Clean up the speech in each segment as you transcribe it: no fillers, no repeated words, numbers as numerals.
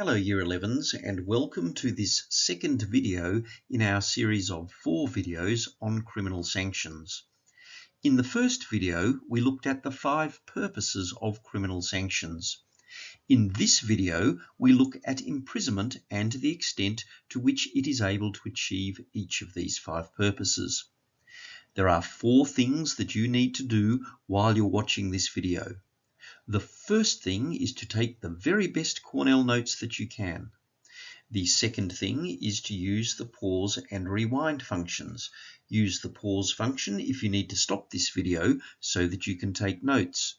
Hello Year 11s and welcome to this second video in our series of 4 videos on criminal sanctions. In the first video we looked at the 5 purposes of criminal sanctions. In this video we look at imprisonment and the extent to which it is able to achieve each of these 5 purposes. There are 4 things that you need to do while you're watching this video. The first thing is to take the very best Cornell notes that you can. The second thing is to use the pause and rewind functions. Use the pause function if you need to stop this video so that you can take notes.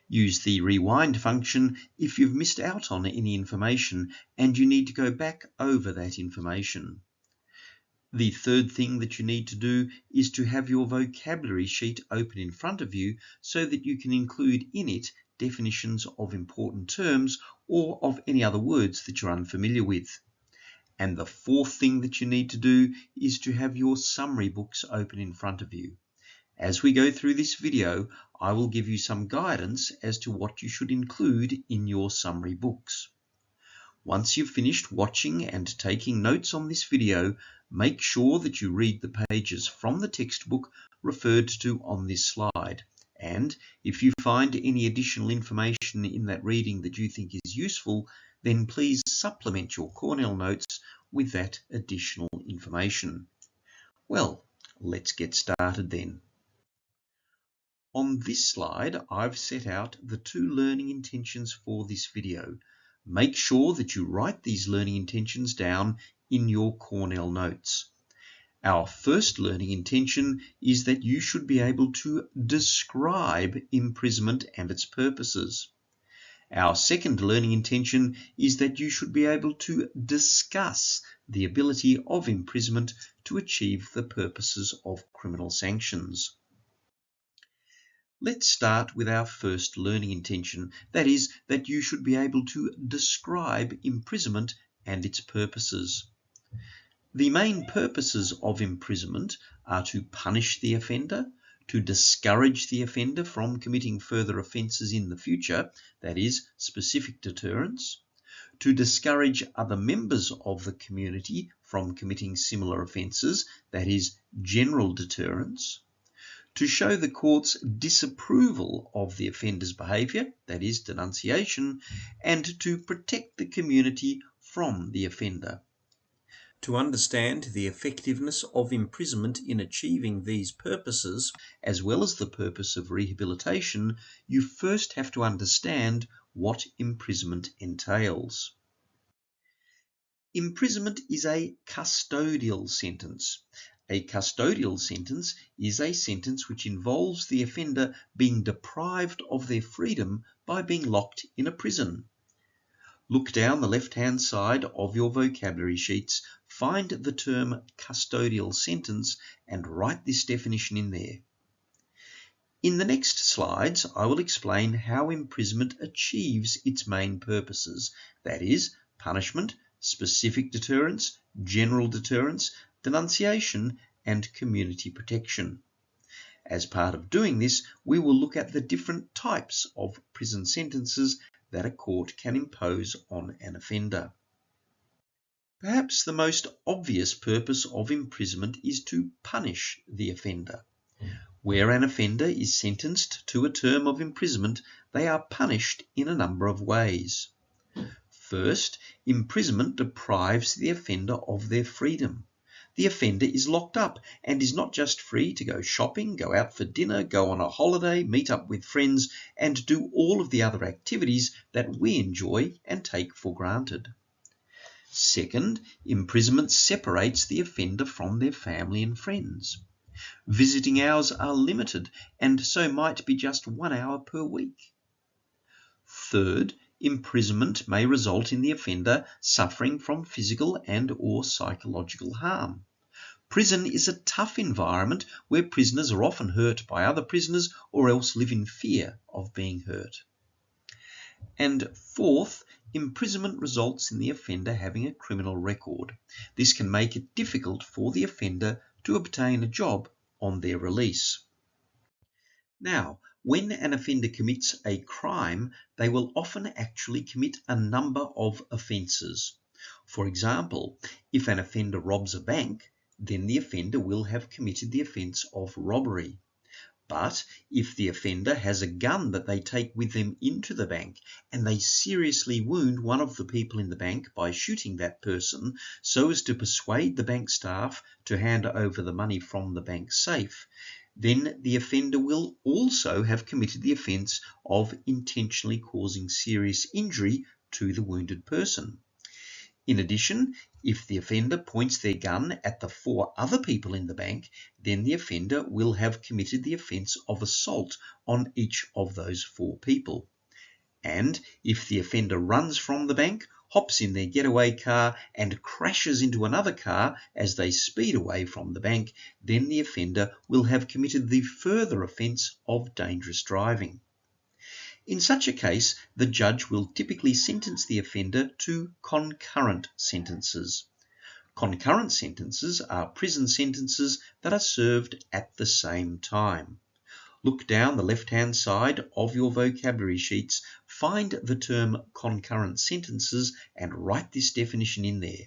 Use the rewind function if you've missed out on any information and you need to go back over that information. The third thing that you need to do is to have your vocabulary sheet open in front of you so that you can include in it definitions of important terms or of any other words that you're unfamiliar with. And the fourth thing that you need to do is to have your summary books open in front of you. As we go through this video, I will give you some guidance as to what you should include in your summary books. Once you've finished watching and taking notes on this video, make sure that you read the pages from the textbook referred to on this slide. And if you find any additional information in that reading that you think is useful, then please supplement your Cornell notes with that additional information. Well, let's get started then. On this slide, I've set out the 2 learning intentions for this video. Make sure that you write these learning intentions down in your Cornell notes. Our first learning intention is that you should be able to describe imprisonment and its purposes. Our second learning intention is that you should be able to discuss the ability of imprisonment to achieve the purposes of criminal sanctions. Let's start with our first learning intention, that is, that you should be able to describe imprisonment and its purposes. The main purposes of imprisonment are to punish the offender, to discourage the offender from committing further offences in the future, that is, specific deterrence, to discourage other members of the community from committing similar offences, that is, general deterrence, to show the court's disapproval of the offender's behaviour, that is, denunciation, and to protect the community from the offender. To understand the effectiveness of imprisonment in achieving these purposes, as well as the purpose of rehabilitation, you first have to understand what imprisonment entails. Imprisonment is a custodial sentence. A custodial sentence is a sentence which involves the offender being deprived of their freedom by being locked in a prison. Look down the left-hand side of your vocabulary sheets, find the term custodial sentence and write this definition in there. In the next slides, I will explain how imprisonment achieves its main purposes, that is, punishment, specific deterrence, general deterrence, denunciation, and community protection. As part of doing this, we will look at the different types of prison sentences that a court can impose on an offender. Perhaps the most obvious purpose of imprisonment is to punish the offender. Where an offender is sentenced to a term of imprisonment, they are punished in a number of ways. First, imprisonment deprives the offender of their freedom. The offender is locked up and is not just free to go shopping, go out for dinner, go on a holiday, meet up with friends, and do all of the other activities that we enjoy and take for granted. Second, imprisonment separates the offender from their family and friends. Visiting hours are limited and so might be just 1 hour per week. Third, imprisonment may result in the offender suffering from physical and/or psychological harm. Prison is a tough environment where prisoners are often hurt by other prisoners or else live in fear of being hurt. And fourth, imprisonment results in the offender having a criminal record. This can make it difficult for the offender to obtain a job on their release. Now, When an offender commits a crime, they will often actually commit a number of offences. For example, if an offender robs a bank, then the offender will have committed the offence of robbery. But if the offender has a gun that they take with them into the bank and they seriously wound one of the people in the bank by shooting that person so as to persuade the bank staff to hand over the money from the bank safe, then the offender will also have committed the offence of intentionally causing serious injury to the wounded person. In addition, if the offender points their gun at the 4 other people in the bank, then the offender will have committed the offence of assault on each of those 4 people. And if the offender runs from the bank, hops in their getaway car and crashes into another car as they speed away from the bank, then the offender will have committed the further offence of dangerous driving. In such a case, the judge will typically sentence the offender to concurrent sentences. Concurrent sentences are prison sentences that are served at the same time. Look down the left-hand side of your vocabulary sheets, find the term concurrent sentences and write this definition in there.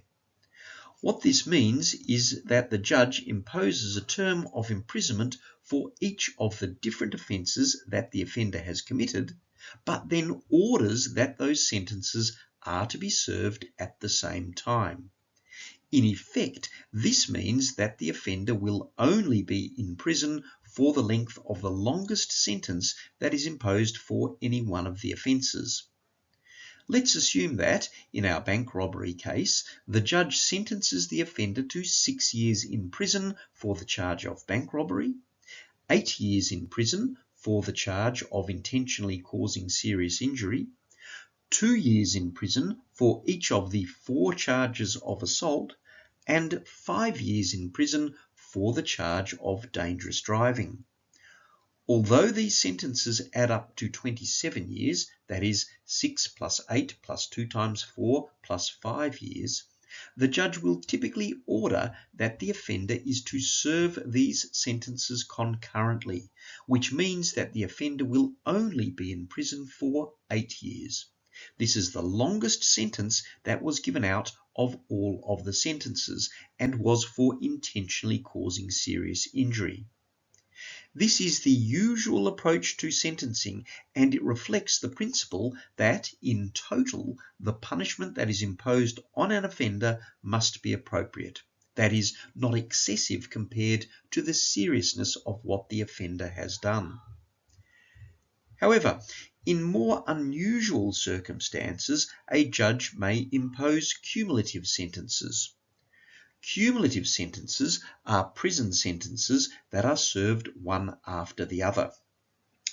What this means is that the judge imposes a term of imprisonment for each of the different offences that the offender has committed, but then orders that those sentences are to be served at the same time. In effect, this means that the offender will only be in prison for the length of the longest sentence that is imposed for any one of the offences. Let's assume that, in our bank robbery case, the judge sentences the offender to 6 years in prison for the charge of bank robbery, 8 years in prison for the charge of intentionally causing serious injury, 2 years in prison for each of the 4 charges of assault, and 5 years in prison for the charge of dangerous driving. Although these sentences add up to 27 years, that is 6 plus 8 plus 2 times 4 plus 5 years, the judge will typically order that the offender is to serve these sentences concurrently, which means that the offender will only be in prison for 8 years. This is the longest sentence that was given out of all of the sentences and was for intentionally causing serious injury. This is the usual approach to sentencing, and it reflects the principle that, in total, the punishment that is imposed on an offender must be appropriate. That is, not excessive compared to the seriousness of what the offender has done. However, in more unusual circumstances, a judge may impose cumulative sentences. Cumulative sentences are prison sentences that are served one after the other.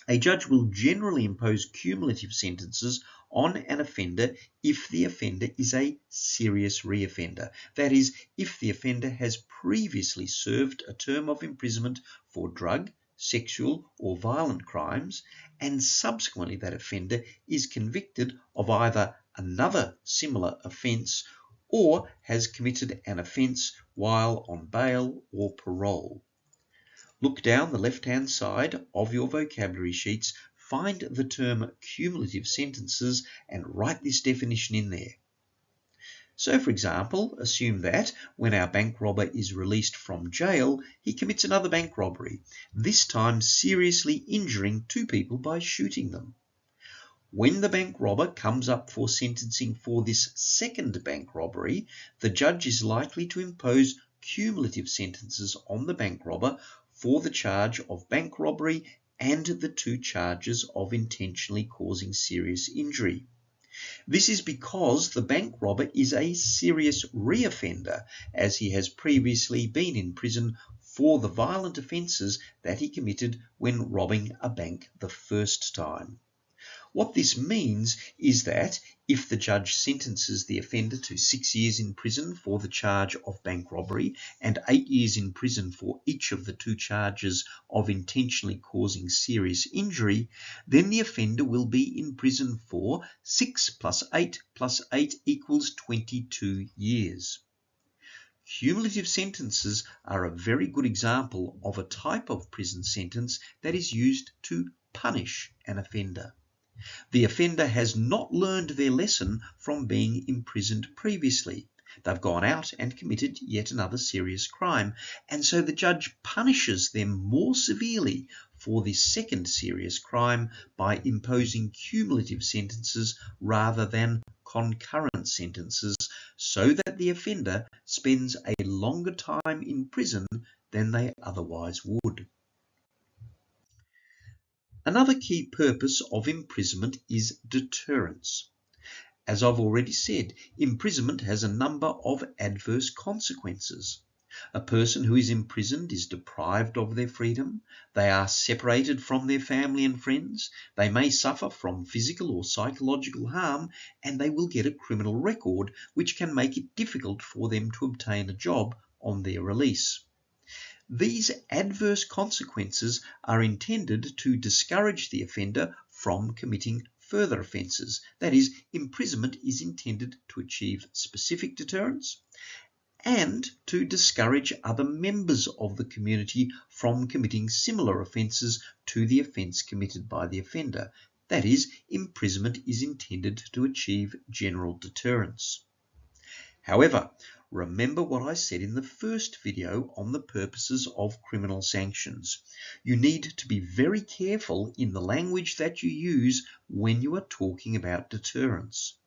A judge will generally impose cumulative sentences on an offender if the offender is a serious reoffender. That is, if the offender has previously served a term of imprisonment for drug, sexual, or violent crimes, and subsequently that offender is convicted of either another similar offence or has committed an offence while on bail or parole. Look down the left-hand side of your vocabulary sheets, find the term cumulative sentences and write this definition in there. So, for example, assume that when our bank robber is released from jail, he commits another bank robbery, this time seriously injuring 2 people by shooting them. When the bank robber comes up for sentencing for this second bank robbery, the judge is likely to impose cumulative sentences on the bank robber for the charge of bank robbery and the 2 charges of intentionally causing serious injury. This is because the bank robber is a serious reoffender, as he has previously been in prison for the violent offences that he committed when robbing a bank the first time. What this means is that if the judge sentences the offender to 6 years in prison for the charge of bank robbery and 8 years in prison for each of the 2 charges of intentionally causing serious injury, then the offender will be in prison for 6 plus 8 plus 8 equals 22 years. Cumulative sentences are a very good example of a type of prison sentence that is used to punish an offender. The offender has not learned their lesson from being imprisoned previously. They've gone out and committed yet another serious crime, and so the judge punishes them more severely for this second serious crime by imposing cumulative sentences rather than concurrent sentences, so that the offender spends a longer time in prison than they otherwise would. Another key purpose of imprisonment is deterrence. As I've already said, imprisonment has a number of adverse consequences. A person who is imprisoned is deprived of their freedom, they are separated from their family and friends, they may suffer from physical or psychological harm, and they will get a criminal record which can make it difficult for them to obtain a job on their release. These adverse consequences are intended to discourage the offender from committing further offences. That is, imprisonment is intended to achieve specific deterrence and to discourage other members of the community from committing similar offences to the offence committed by the offender. That is, imprisonment is intended to achieve general deterrence. However, remember what I said in the first video on the purposes of criminal sanctions. You need to be very careful in the language that you use when you are talking about deterrence.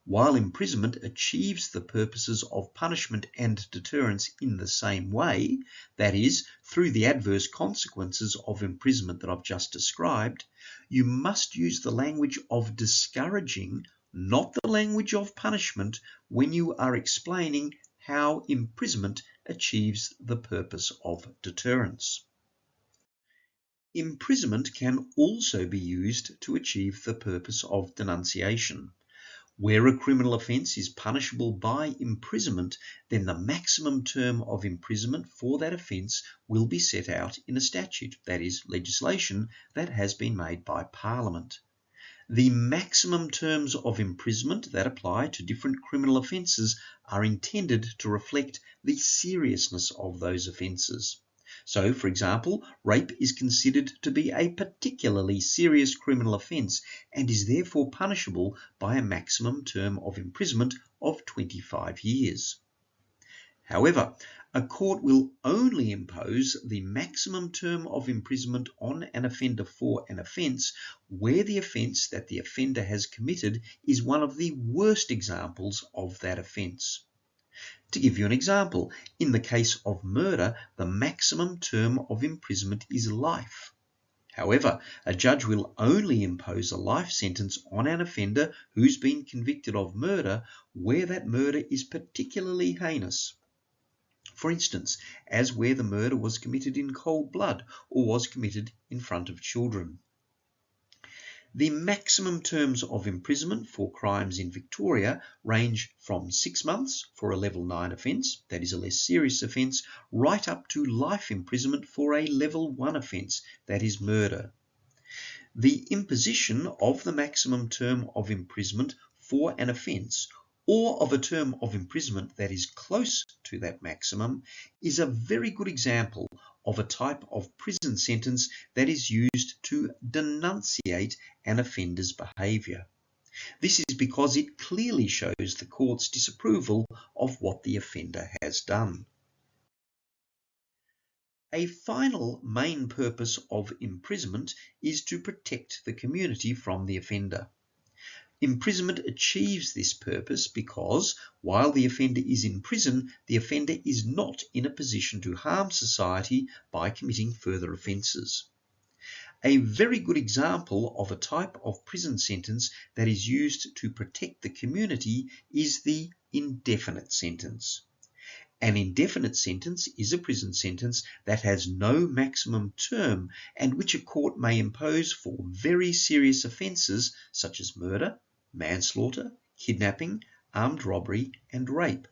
While imprisonment achieves the purposes of punishment and deterrence in the same way, that is, through the adverse consequences of imprisonment that I've just described, you must use the language of discouraging, not the language of punishment, when you are explaining how imprisonment achieves the purpose of deterrence. Imprisonment can also be used to achieve the purpose of denunciation. Where a criminal offence is punishable by imprisonment, then the maximum term of imprisonment for that offence will be set out in a statute, that is, legislation that has been made by Parliament. The maximum terms of imprisonment that apply to different criminal offences are intended to reflect the seriousness of those offences. So, for example, rape is considered to be a particularly serious criminal offence and is therefore punishable by a maximum term of imprisonment of 25 years. However, a court will only impose the maximum term of imprisonment on an offender for an offence where the offence that the offender has committed is one of the worst examples of that offence. To give you an example, in the case of murder, the maximum term of imprisonment is life. However, a judge will only impose a life sentence on an offender who's been convicted of murder where that murder is particularly heinous. For instance, as where the murder was committed in cold blood or was committed in front of children. The maximum terms of imprisonment for crimes in Victoria range from 6 months for a level 9 offence, that is a less serious offence, right up to life imprisonment for a level 1 offence, that is murder. The imposition of the maximum term of imprisonment for an offence or of a term of imprisonment that is close to that maximum is a very good example of a type of prison sentence that is used to denunciate an offender's behaviour. This is because it clearly shows the court's disapproval of what the offender has done. A final main purpose of imprisonment is to protect the community from the offender. Imprisonment achieves this purpose because, while the offender is in prison, the offender is not in a position to harm society by committing further offences. A very good example of a type of prison sentence that is used to protect the community is the indefinite sentence. An indefinite sentence is a prison sentence that has no maximum term and which a court may impose for very serious offences such as murder, manslaughter, kidnapping, armed robbery, and rape,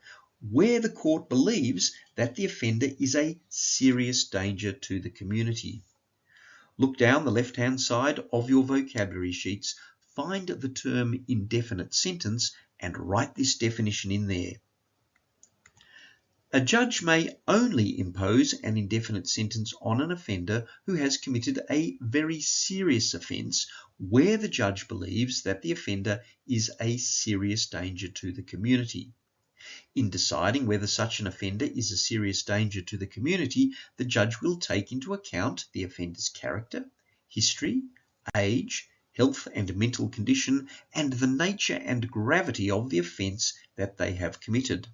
where the court believes that the offender is a serious danger to the community. Look down the left-hand side of your vocabulary sheets, find the term indefinite sentence, and write this definition in there. A judge may only impose an indefinite sentence on an offender who has committed a very serious offence where the judge believes that the offender is a serious danger to the community. In deciding whether such an offender is a serious danger to the community, the judge will take into account the offender's character, history, age, health and mental condition, and the nature and gravity of the offence that they have committed.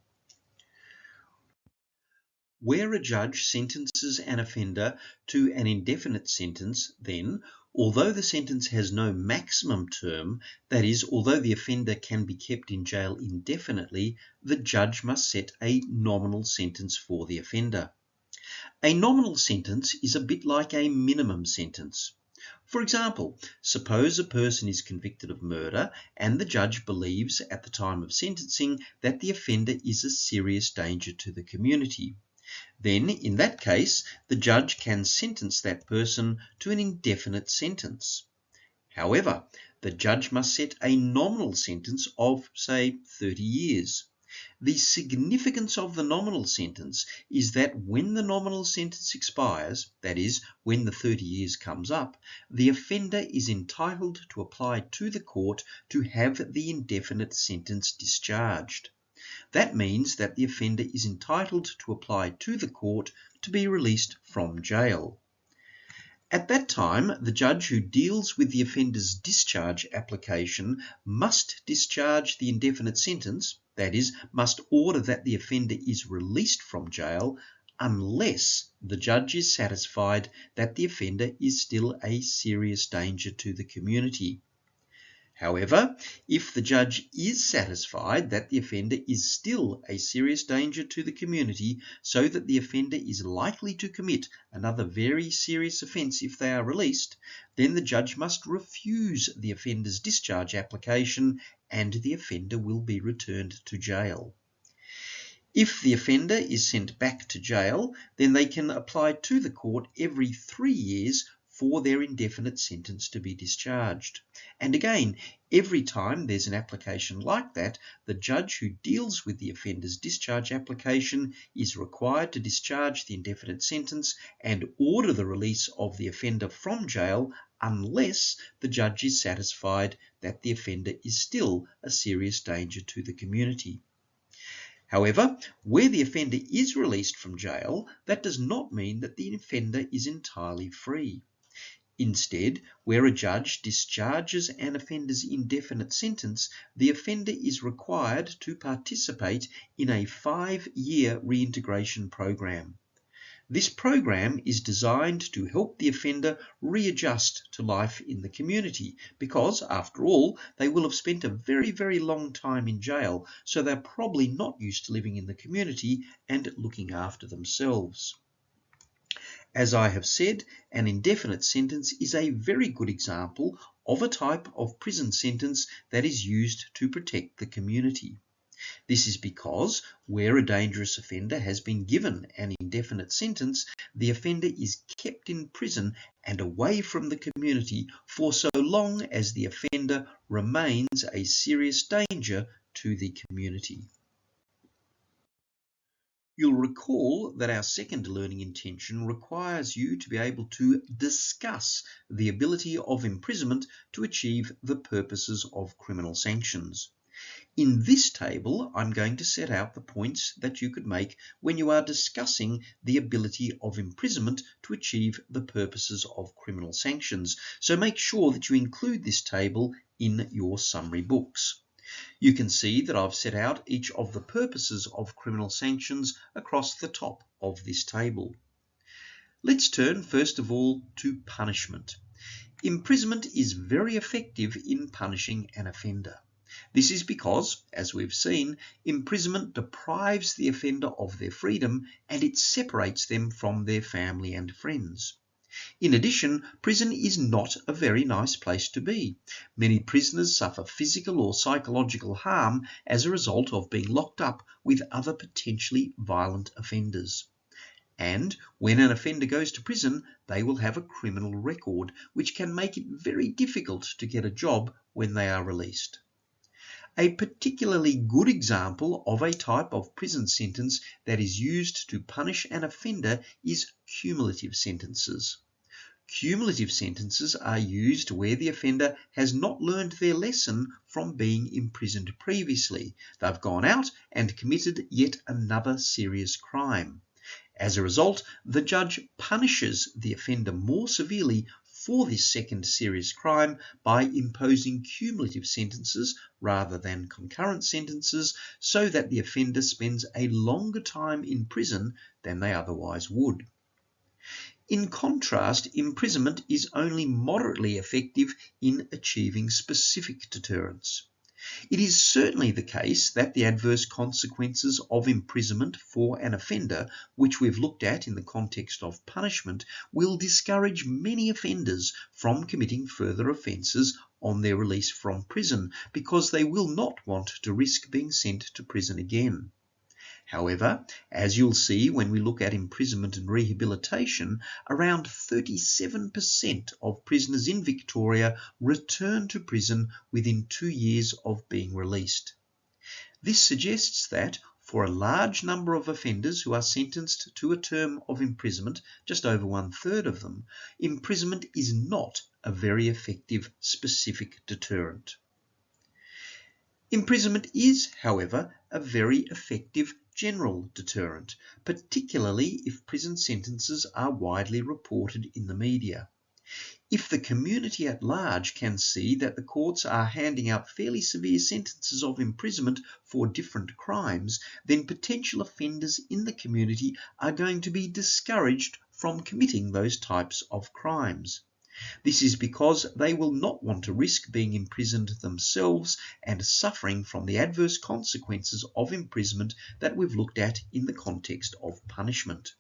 Where a judge sentences an offender to an indefinite sentence, then, although the sentence has no maximum term, that is, although the offender can be kept in jail indefinitely, the judge must set a nominal sentence for the offender. A nominal sentence is a bit like a minimum sentence. For example, suppose a person is convicted of murder and the judge believes at the time of sentencing that the offender is a serious danger to the community. Then, in that case, the judge can sentence that person to an indefinite sentence. However, the judge must set a nominal sentence of, say, 30 years. The significance of the nominal sentence is that when the nominal sentence expires, that is, when the 30 years comes up, the offender is entitled to apply to the court to have the indefinite sentence discharged. That means that the offender is entitled to apply to the court to be released from jail. At that time, the judge who deals with the offender's discharge application must discharge the indefinite sentence, that is, must order that the offender is released from jail, unless the judge is satisfied that the offender is still a serious danger to the community. However, if the judge is satisfied that the offender is still a serious danger to the community, so that the offender is likely to commit another very serious offence if they are released, then the judge must refuse the offender's discharge application and the offender will be returned to jail. If the offender is sent back to jail, then they can apply to the court every 3 years for their indefinite sentence to be discharged. And again, every time there's an application like that, the judge who deals with the offender's discharge application is required to discharge the indefinite sentence and order the release of the offender from jail unless the judge is satisfied that the offender is still a serious danger to the community. However, where the offender is released from jail, that does not mean that the offender is entirely free. Instead, where a judge discharges an offender's indefinite sentence, the offender is required to participate in a 5-year reintegration program. This program is designed to help the offender readjust to life in the community because, after all, they will have spent a very, very long time in jail, so they're probably not used to living in the community and looking after themselves. As I have said, an indefinite sentence is a very good example of a type of prison sentence that is used to protect the community. This is because where a dangerous offender has been given an indefinite sentence, the offender is kept in prison and away from the community for so long as the offender remains a serious danger to the community. You'll recall that our second learning intention requires you to be able to discuss the ability of imprisonment to achieve the purposes of criminal sanctions. In this table, I'm going to set out the points that you could make when you are discussing the ability of imprisonment to achieve the purposes of criminal sanctions. So make sure that you include this table in your summary books. You can see that I've set out each of the purposes of criminal sanctions across the top of this table. Let's turn first of all to punishment. Imprisonment is very effective in punishing an offender. This is because, as we've seen, imprisonment deprives the offender of their freedom and it separates them from their family and friends. In addition, prison is not a very nice place to be. Many prisoners suffer physical or psychological harm as a result of being locked up with other potentially violent offenders. And when an offender goes to prison, they will have a criminal record, which can make it very difficult to get a job when they are released. A particularly good example of a type of prison sentence that is used to punish an offender is cumulative sentences. Cumulative sentences are used where the offender has not learned their lesson from being imprisoned previously. They've gone out and committed yet another serious crime. As a result, the judge punishes the offender more severely for this second serious crime by imposing cumulative sentences rather than concurrent sentences so that the offender spends a longer time in prison than they otherwise would. In contrast, imprisonment is only moderately effective in achieving specific deterrence. It is certainly the case that the adverse consequences of imprisonment for an offender, which we've looked at in the context of punishment, will discourage many offenders from committing further offences on their release from prison because they will not want to risk being sent to prison again. However, as you'll see when we look at imprisonment and rehabilitation, around 37% of prisoners in Victoria return to prison within 2 years of being released. This suggests that for a large number of offenders who are sentenced to a term of imprisonment, just over 1/3 of them, imprisonment is not a very effective specific deterrent. Imprisonment is, however, a very effective general deterrent, particularly if prison sentences are widely reported in the media. If the community at large can see that the courts are handing out fairly severe sentences of imprisonment for different crimes, then potential offenders in the community are going to be discouraged from committing those types of crimes. This is because they will not want to risk being imprisoned themselves and suffering from the adverse consequences of imprisonment that we've looked at in the context of punishment.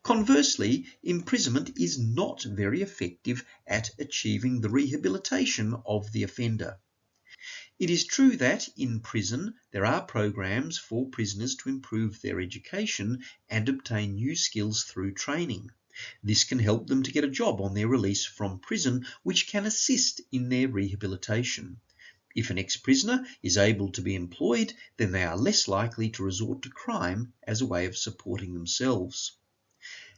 Conversely, imprisonment is not very effective at achieving the rehabilitation of the offender. It is true that in prison there are programs for prisoners to improve their education and obtain new skills through training. This can help them to get a job on their release from prison, which can assist in their rehabilitation. If an ex-prisoner is able to be employed, then they are less likely to resort to crime as a way of supporting themselves.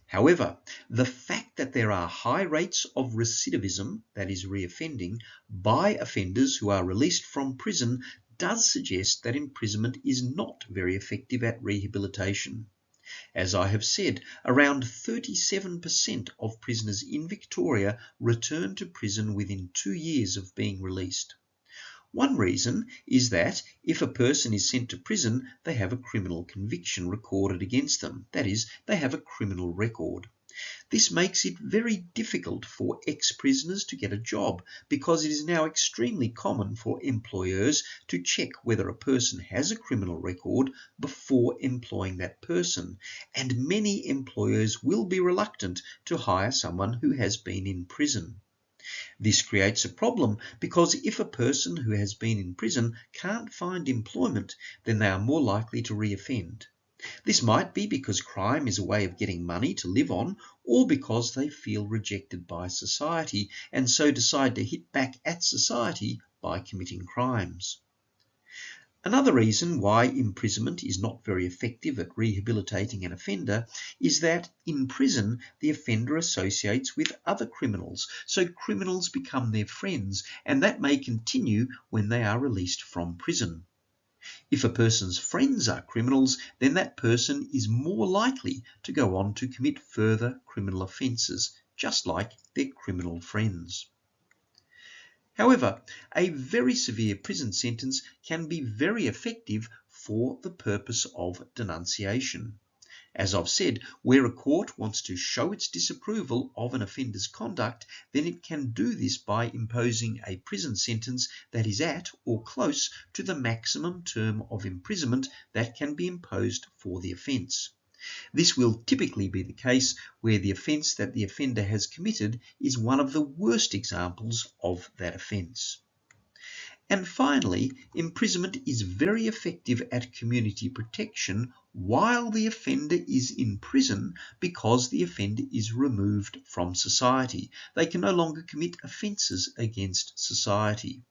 However, the fact that there are high rates of recidivism, that is reoffending, by offenders who are released from prison does suggest that imprisonment is not very effective at rehabilitation. As I have said, around 37% of prisoners in Victoria return to prison within 2 years of being released. One reason is that if a person is sent to prison, they have a criminal conviction recorded against them. That is, they have a criminal record. This makes it very difficult for ex-prisoners to get a job because it is now extremely common for employers to check whether a person has a criminal record before employing that person, and many employers will be reluctant to hire someone who has been in prison. This creates a problem because if a person who has been in prison can't find employment, then they are more likely to reoffend. This might be because crime is a way of getting money to live on, or because they feel rejected by society and so decide to hit back at society by committing crimes. Another reason why imprisonment is not very effective at rehabilitating an offender is that in prison the offender associates with other criminals, so criminals become their friends, and that may continue when they are released from prison. If a person's friends are criminals, then that person is more likely to go on to commit further criminal offences, just like their criminal friends. However, a very severe prison sentence can be very effective for the purpose of denunciation. As I've said, where a court wants to show its disapproval of an offender's conduct, then it can do this by imposing a prison sentence that is at or close to the maximum term of imprisonment that can be imposed for the offence. This will typically be the case where the offence that the offender has committed is one of the worst examples of that offence. And finally, imprisonment is very effective at community protection while the offender is in prison because the offender is removed from society. They can no longer commit offences against society.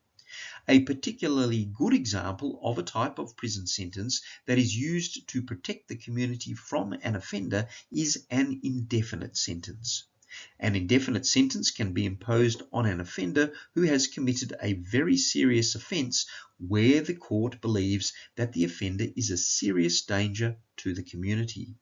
A particularly good example of a type of prison sentence that is used to protect the community from an offender is an indefinite sentence. An indefinite sentence can be imposed on an offender who has committed a very serious offence where the court believes that the offender is a serious danger to the community.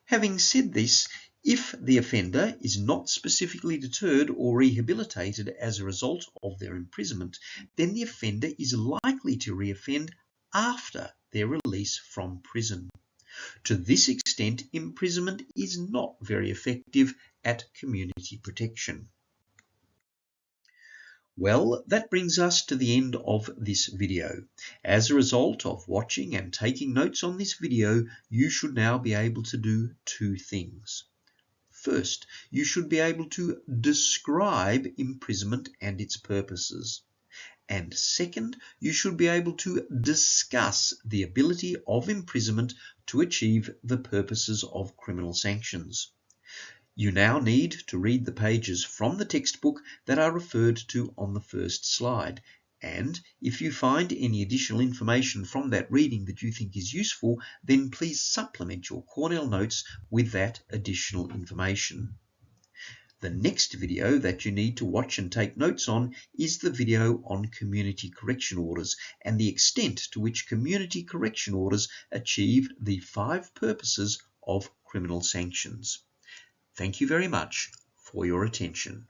Having said this, if the offender is not specifically deterred or rehabilitated as a result of their imprisonment, then the offender is likely to reoffend after their release from prison. To this extent, imprisonment is not very effective at community protection. Well, that brings us to the end of this video. As a result of watching and taking notes on this video, you should now be able to do two things. First, you should be able to describe imprisonment and its purposes. And second, you should be able to discuss the ability of imprisonment to achieve the purposes of criminal sanctions. You now need to read the pages from the textbook that are referred to on the first slide. And if you find any additional information from that reading that you think is useful, then please supplement your Cornell notes with that additional information. The next video that you need to watch and take notes on is the video on community correction orders and the extent to which community correction orders achieve the 5 purposes of criminal sanctions. Thank you very much for your attention.